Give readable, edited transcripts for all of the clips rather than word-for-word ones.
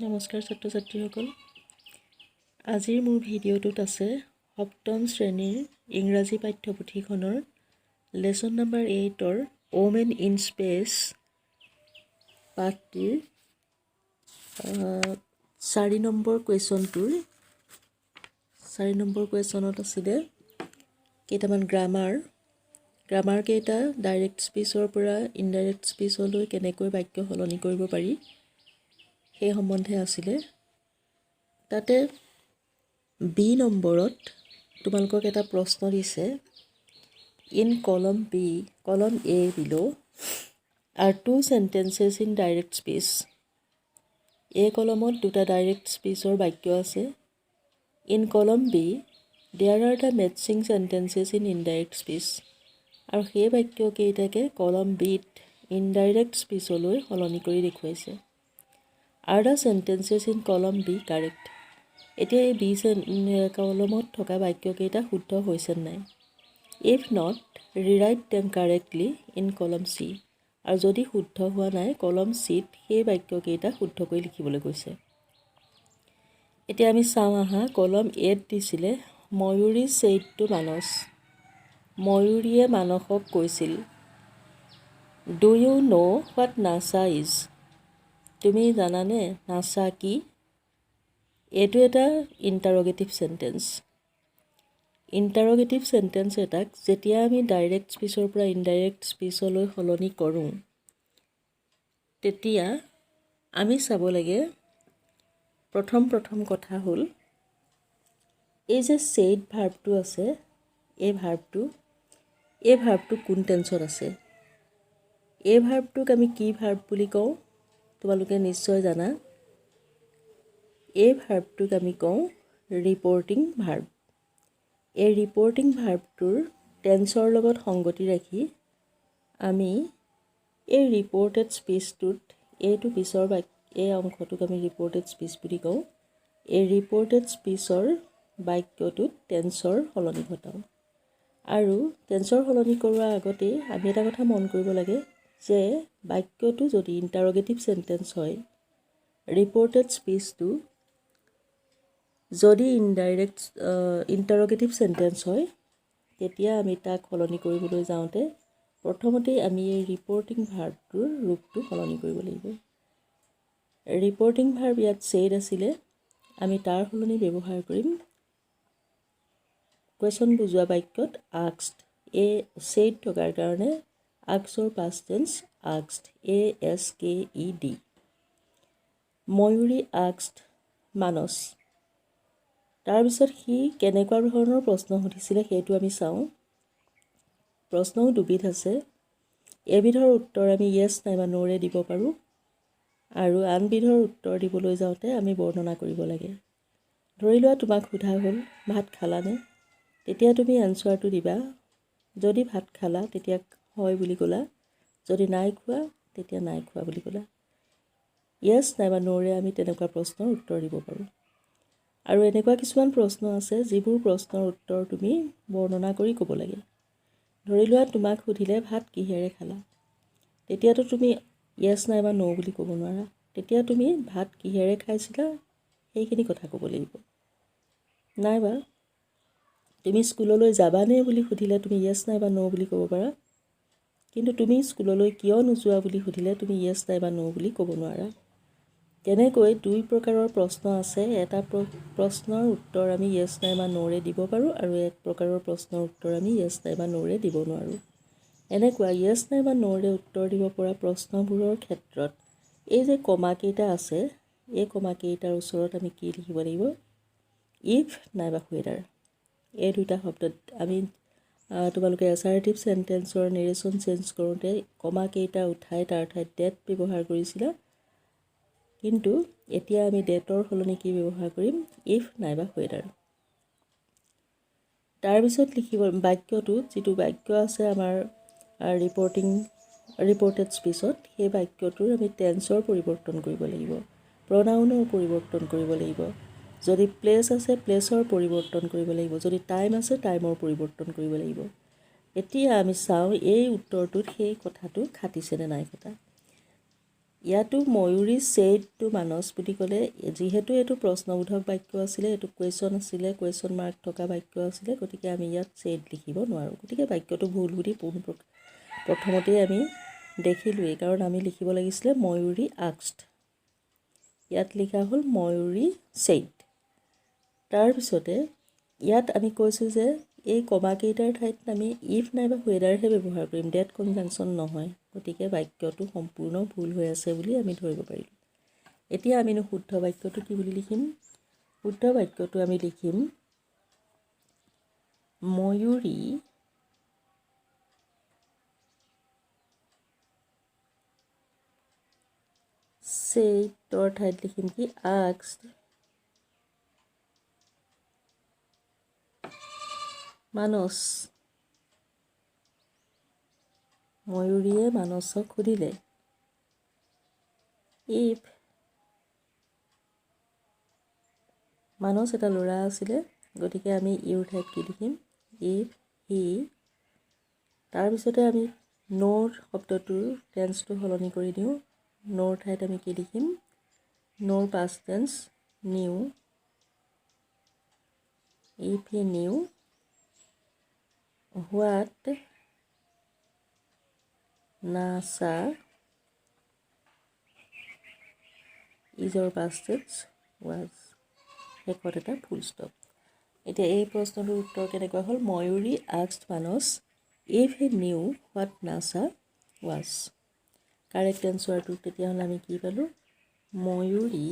নমস্কাৰ ছাত্ৰ ছাত্ৰীসকল। আজিৰ মোৰ ভিডিঅ'টোত আছে সপ্তম শ্ৰেণীৰ ইংৰাজী পাঠ্যপুথিখনৰ লেচন নম্বৰ 8ৰ ওমেন ইন স্পেচ পাঠটিৰ 4 নম্বৰ কুৱেশ্যনত আছিলে কেইটামান গ্ৰামাৰ কেইটা ডাইৰেক্ট স্পীচৰ পৰা ইনডাইৰেক্ট স্পীচলৈ কেনেকৈ বাক্য সলনি কৰিব পাৰি সেই সম্বন্ধে আছিলে। তাতে বি নম্বৰত তোমালোকক এটা প্ৰশ্ন দিছে, in column A below are 2 sentences in direct speech. এই কলমত দুটা ডাইৰেক্ট স্পীচৰ বাক্য আছে। In column B there are the matching sentences in indirect speech. আৰু সেই বাক্যকেইটাকে কলম বিত ইনডাইৰেক্ট স্পীচলৈ সলনি কৰি দেখুৱাইছে। Are the sentences in column B correct? এতিয়া এই বি কলমত থকা বাক্যকেইটা শুদ্ধ হৈছে নাই? If not, rewrite them correctly in column C. আৰু যদি শুদ্ধ হোৱা নাই কলম চিত সেই বাক্যকেইটা শুদ্ধকৈ লিখিবলৈ কৈছে। এতিয়া আমি চাওঁ আহা, কলম এত দিছিলে ময়ূৰী said to মানস। ময়ূৰীয়ে মানসক কৈছিল, Do you know what NASA is? তুমি জানানে নাসা কি? এইটো এটা ইণ্টাৰগেটিভ চেণ্টেন্স। ইণ্টাৰগেটিভ চেণ্টেন্স এটাক যেতিয়া আমি ডাইৰেক্ট স্পীচৰ পৰা ইনডাইৰেক্ট স্পীচলৈ সলনি কৰোঁ তেতিয়া আমি চাব লাগে প্ৰথম কথা হ'ল এই যে ছেইড ভাৰ্বটো আছে, এই ভাৰ্বটো কোন টেন্সত আছে? এই ভাৰ্বটোক আমি কি ভাৰ্ব বুলি কওঁ তোমালোকে নিশ্চয় জানা। এই ভাৰ্বটোক আমি কওঁ ৰিপৰ্টিং ভাৰ্ব। এই ৰিপৰ্টিং ভাৰ্বটোৰ টেন্সৰ লগত সংগতি ৰাখি আমি এই ৰিপৰ্টেড স্পীচটোত এইটো পিছৰ এই অংশটোক আমি ৰিপৰ্টেড স্পীচ বুলি কওঁ। এই ৰিপৰ্টেড স্পীচৰ বাক্যটোত টেন্সৰ সলনি ঘটাওঁ। আৰু টেন্সৰ সলনি কৰোৱাৰ আগতে আমি এটা কথা মন কৰিব লাগে যে বাক্যটো যদি ইণ্টাৰগেটিভ চেণ্টেন্স হয়, ৰিপৰ্টেড স্পীচটো যদি ইণ্টাৰগেটিভ চেণ্টেন্স হয়, তেতিয়া আমি তাক সলনি কৰিবলৈ যাওঁতে প্ৰথমতেই আমি এই ৰিপৰ্টিং ভাৰ্বটোৰ ৰূপটো সলনি কৰিব লাগিব। ৰিপৰ্টিং ভাৰ্ব ইয়াত ছেইড আছিলে, আমি তাৰ সলনি ব্যৱহাৰ কৰিম কুৱেশ্যন বুজোৱা বাক্যত আস্কড। এই ছেইড থকাৰ কাৰণে আস্কৰ পাষ্ট টেন্স আস্কড, ASKED। ময়ূৰী আস্কড মানস। তাৰপিছত সি কেনেকুৱা ধৰণৰ প্ৰশ্ন সুধিছিলে সেইটো আমি চাওঁ। প্ৰশ্নও দুবিধ আছে। এবিধৰ উত্তৰ আমি য়েছ নাইবা নোৰে দিব পাৰোঁ, আৰু আনবিধৰ উত্তৰ দিবলৈ যাওঁতে আমি বৰ্ণনা কৰিব লাগে। ধৰি লোৱা তোমাক সোধা হ'ল ভাত খালানে? তেতিয়া তুমি এনচাৰটো দিবা। যদি ভাত খালা তেতিয়া হয় বুলি ক'লা, যদি নাই খোৱা তেতিয়া নাই খোৱা বুলি ক'লা। য়েছ নাইবা নোৰে আমি তেনেকুৱা প্ৰশ্নৰ উত্তৰ দিব পাৰোঁ। আৰু এনেকুৱা কিছুমান প্ৰশ্ন আছে যিবোৰ প্ৰশ্নৰ উত্তৰ তুমি বৰ্ণনা কৰি ক'ব লাগে। ধৰি লোৱা তোমাক সুধিলে ভাত কিহেৰে খালা? তেতিয়াতো তুমি য়েছ নাইবা নো বুলি ক'ব নোৱাৰা। তেতিয়া তুমি ভাত কিহেৰে খাইছিলা সেইখিনি কথা ক'ব লাগিব। নাইবা তুমি স্কুললৈ যাবানে বুলি সুধিলে তুমি য়েছ নাইবা নো বুলি ক'ব পাৰা। কিন্তু তুমি স্কুললৈ কিয় নোযোৱা বুলি সুধিলে তুমি য়েছ নাইবা নো বুলি ক'ব নোৱাৰা। তেনেকৈ দুই প্ৰকাৰৰ প্ৰশ্ন আছে। এটা প্ৰশ্নৰ উত্তৰ আমি য়েছ নাইবা নোৰে দিব পাৰোঁ, আৰু এক প্ৰকাৰৰ প্ৰশ্নৰ উত্তৰ আমি য়েছ নাইবা নোৰে দিব নোৱাৰোঁ। এনেকুৱা য়েছ নাইবা নোৰে উত্তৰ দিব পৰা প্ৰশ্নবোৰৰ ক্ষেত্ৰত এই যে কমাকেইটা আছে, এই কমাকেইটাৰ ওচৰত আমি কি লিখিব লাগিব? ইফ নাইবা হুৱেডাৰ। এই দুটা শব্দত আমি তোমালোকে এছাৰেটিভ চেণ্টেন্সৰ নেৰেশ্যন চেঞ্জ কৰোঁতে কমাকেইটা উঠাই তাৰ ঠাইত ডেট ব্যৱহাৰ কৰিছিলা, কিন্তু এতিয়া আমি ডেটৰ সলনি কি ব্যৱহাৰ কৰিম? ইফ নাইবা হুৱেডাৰ। তাৰপিছত লিখিব বাক্যটো, যিটো বাক্য আছে আমাৰ ৰিপৰ্টেড স্পীচত, সেই বাক্যটোৰ আমি টেন্সৰ পৰিৱৰ্তন কৰিব লাগিব, প্ৰনাউনৰ পৰিৱৰ্তন কৰিব লাগিব। যদি প্লেচ আছে প্লেচৰ পৰিৱৰ্তন কৰিব লাগিব, যদি টাইম আছে টাইমৰ পৰিৱৰ্তন কৰিব লাগিব। এতিয়া আমি চাওঁ এই উত্তৰটোত সেই কথাটো খাটিছেনে নাই খটা। ইয়াতো ময়ূৰী said to মানস বুলি ক'লে যিহেতু এইটো প্ৰশ্নবোধক বাক্য আছিলে এইটো কুৱেশ্যন আছিলে কুৱেশ্যন মাৰ্ক থকা বাক্য আছিলে গতিকে আমি ইয়াত said লিখিব নোৱাৰোঁ গতিকে বাক্যটো ভুল বুলি প্ৰথমতেই আমি দেখিলোৱেই কাৰণ আমি লিখিব লাগিছিলে ময়ূৰী asked ইয়াত লিখা হ'ল ময়ূৰী said তাৰপিছতে ইয়াত আমি কৈছোঁ যে এই কমাকেইটাৰ ঠাইত আমি if নাইবা whetherহে ব্যৱহাৰ কৰিম that কনজাংচন নহয় গতিকে বাক্যটো সম্পূৰ্ণ ভুল হৈ আছে বুলি আমি ধৰিব পাৰিলোঁ এতিয়া আমি শুদ্ধ বাক্যটো কি বুলি লিখিম শুদ্ধ বাক্যটো আমি লিখিম ময়ূৰী said ৰ ঠাইত লিখিম কি asked মানস ময়ূৰীয়ে মানসক সুধিলে if মানস এটা ল'ৰা আছিলে গতিকে আমি ইউৰ ঠাইত কি লিখিম if he তাৰপিছতে আমি নোৰ শব্দটোৰ টেন্সটো সলনি কৰি দিওঁ নোৰ ঠাইত আমি কি লিখিম নোৰ past tense knew if he knew what NASA is your past tense was শেষত এটা ফুল ষ্টপ এতিয়া এই প্ৰশ্নটোৰ উত্তৰ কেনেকুৱা হ'ল ময়ূৰী asked মানস if he knew what NASA was correct এনচাৰটো তেতিয়াহ'লে আমি কি পালোঁ ময়ূৰী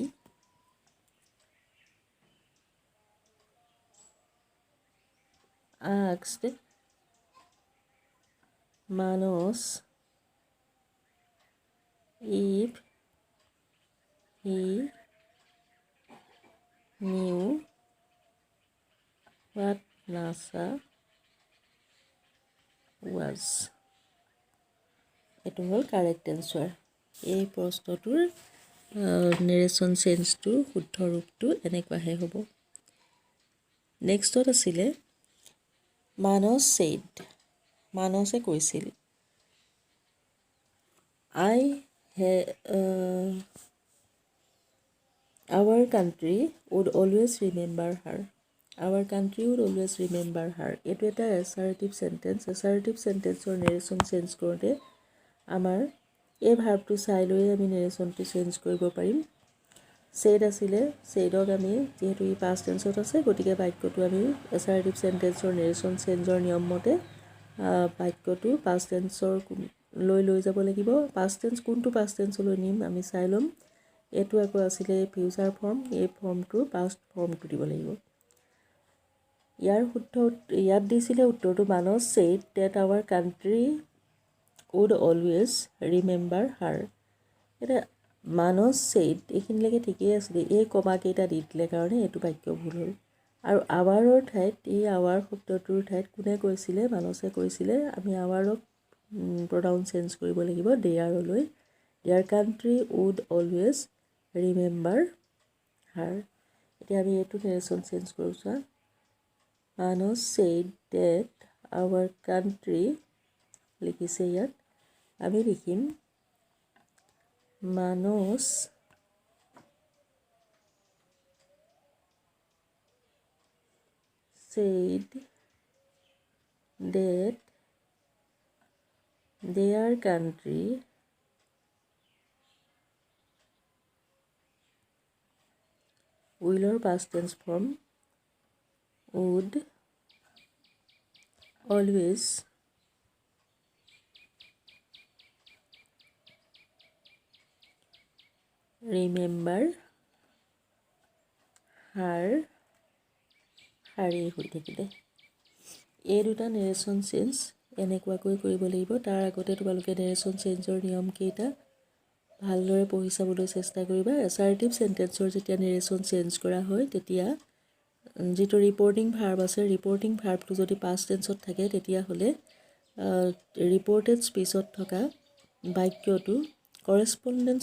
asked Manos if he knew what NASA was এটো হ'ল কাৰেক্ট এনচাৰ এই প্ৰশ্নটোৰ নেৰেশ্যন চেঞ্জটো শুদ্ধ ৰূপটো এনেকুৱাহে হ'ব নেক্সটত আছিলে মানস said মানসে কৈছিল our country would always remember her our country would always remember her এইটো এটা assertive sentenceৰ narration চেঞ্জ কৰোঁতে আমাৰ এই ভাৰ্বটো চাই লৈ আমি নেৰেশ্যনটো চেঞ্জ কৰিব পাৰিম said আছিলে saidক আমি যেহেতু ই past tenseত আছে গতিকে বাক্যটো আমি assertive sentenceৰ narration চেঞ্জৰ নিয়ম মতে বাক্যটো past tenseৰ লৈ যাব লাগিব past tense কোনটো past tenseলৈ নিম আমি চাই ল'ম এটো আকৌ আছিলে ফিউচাৰ ফৰ্ম এই ফৰ্মটো past ফৰ্মটো দিব লাগিব ইয়াত দিছিলে উত্তৰটো মানস said that our country would always remember her এটা মানস said এইখিনিলৈকে ঠিকেই আছিলে এই কমাকেইটা দি দিলে কাৰণে এইটো বাক্য ভুল হ'ল আৰু আৱাৰৰ ঠাইত এই আৱাৰ শব্দটোৰ ঠাইত কোনে কৈছিলে মানসে কৈছিলে আমি আৱাৰক pronoun চেঞ্জ কৰিব লাগিব দেয়াৰলৈ their country would always remember her এতিয়া আমি এইটো নেৰেশ্যন চেঞ্জ কৰোঁ চোৱা মানস said that our country লিখিছে ইয়াত আমি লিখিম মানস said that their country willৰ past tense form would always remember her হৈ থাকিলে এই দুটা নেৰেশ্যন চেঞ্জ এনেকুৱাকৈ কৰিব লাগিব তাৰ আগতে তোমালোকে নেৰেশ্যন চেঞ্জৰ নিয়ম কেইটা ভালদৰে পঢ়ি চাবলৈ চেষ্টা কৰিবা assertive sentenceৰ যেতিয়া নেৰেশ্যন চেঞ্জ কৰা হয় তেতিয়া যেটো ৰিপৰ্টিং ভাৰ্ব আছে ৰিপৰ্টিং ভাৰ্বটো যদি past tenseত থাকে তেতিয়া হলে ৰিপৰ্টেড স্পীচত থকা বাক্যটো কৰেসপন্ডেন্স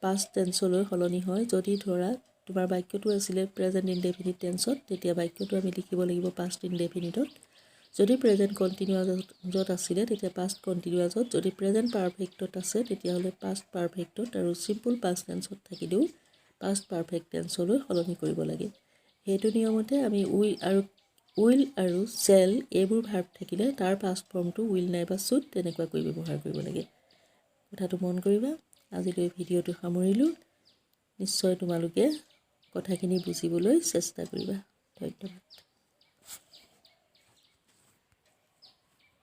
past tenseলৈ সলনি হয় যদি ধৰা তোমাৰ বাক্যটো আছিলে প্ৰেজেন্ট ইনডেফিনিট টেন্সত তেতিয়া বাক্যটো আমি লিখিব লাগিব past ইনডেফিনিটত যদি প্ৰেজেণ্ট কণ্টিনিউৱাছত আছিলে তেতিয়া পাষ্ট কণ্টিনিউৱাছত, যদি প্ৰেজেণ্ট পাৰফেক্টত আছে তেতিয়াহ'লে পাষ্ট পাৰফেক্টত, আৰু চিম্পল পাষ্ট টেন্সত থাকিলেও পাষ্ট পাৰফেক্ট টেন্সলৈ সলনি কৰিব লাগে। সেইটো নিয়মতে আমি উইল আৰু চেল এইবোৰ ভাৰ্ব থাকিলে তাৰ পাষ্ট ফৰ্মটো উইল নাইবা শুড তেনেকুৱাকৈ ব্যৱহাৰ কৰিব লাগে। কথাটো মন কৰিবা। আজিলৈ ভিডিঅ'টো সামৰিলোঁ। নিশ্চয় তোমালোকে কথাখিনি বুজিবলৈ চেষ্টা কৰিবা। ধন্যবাদ।